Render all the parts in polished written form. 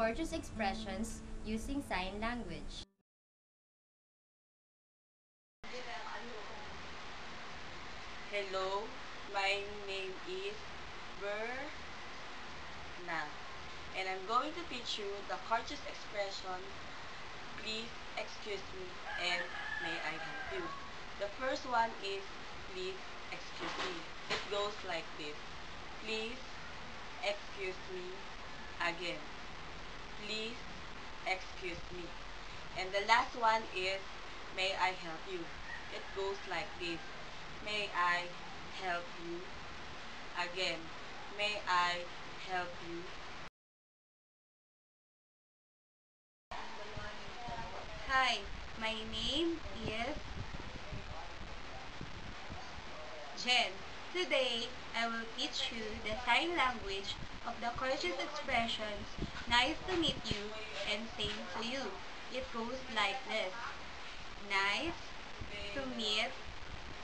courteous expressions using sign language. Hello, my name is Berna, and I'm going to teach you the courteous expression, please excuse me and may I help you. The first one is please excuse me. It goes like this. Please excuse me again. Please excuse me. And the last one is may I help you. It goes like this. May I help you again. May I help you. Hi, my name is Jen. Today, I will teach you the sign language of the courteous expressions nice to meet you and same to you. It goes like this. Nice to meet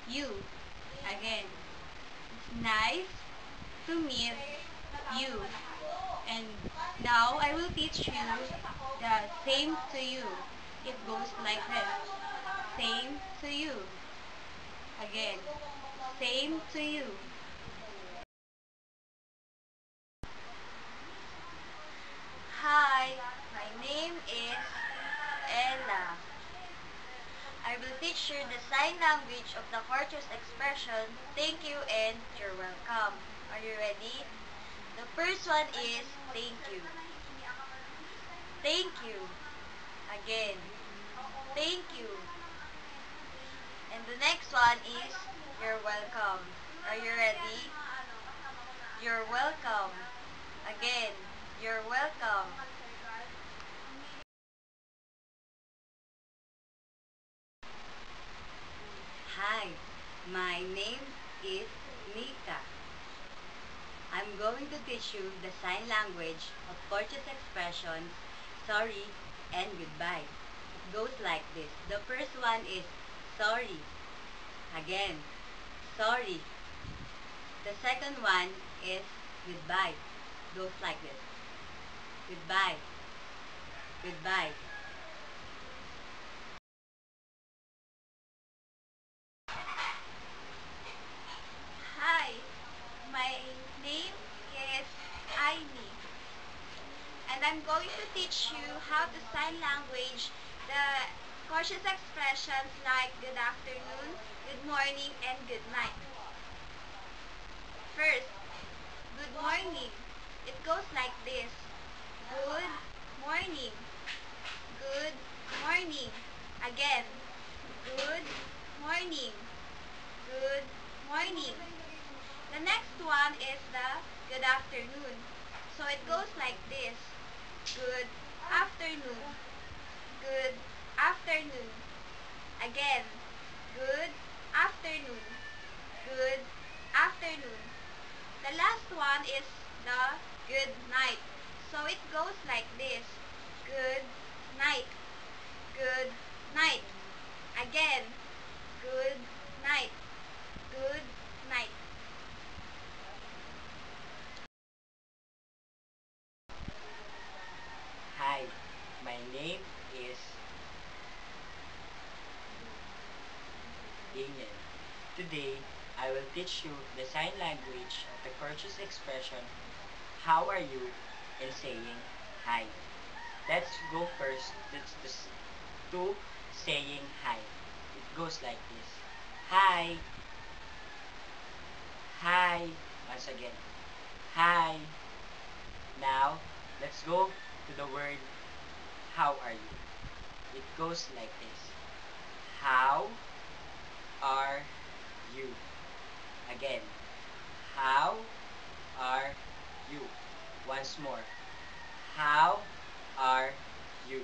you. Again. It's nice to meet you. And now I will teach you the same to you. It goes like this. Same to you. Again. Same to you. Hi, my name is Ella. I will teach you the sign language of the courteous expression, thank you and you're welcome. Are you ready? The first one is thank you. Thank you. Again. Thank you. And the next one is you're welcome. Are you ready? You're welcome. Again. You're welcome. Hi, my name is Nika. I'm going to teach you the sign language of courteous expressions, sorry and goodbye. It goes like this. The first one is sorry. Again, sorry. The second one is goodbye. It goes like this. Goodbye. Goodbye. Hi, my name is Aimee, and I'm going to teach you how to sign language the cautious expressions like good afternoon, good morning, and good night. First, good morning. It goes like this. Good morning. Good morning. Again. Good morning. Good morning. The next one is the good afternoon. So it goes like this. Good afternoon. Good afternoon. Again. Good afternoon. Good afternoon. The last one is the good night. So it goes like this. Good night. Good night. Again. Good night. Good night. Hi, my name is Daniel. Today, I will teach you the sign language of the courteous expression, how are you, and saying hi. Let's go first to saying hi. It goes like this. Hi. Hi. Once again. Hi. Now, let's go to the word how are you. It goes like this. How are you? Again. How are you? Once more. How are you?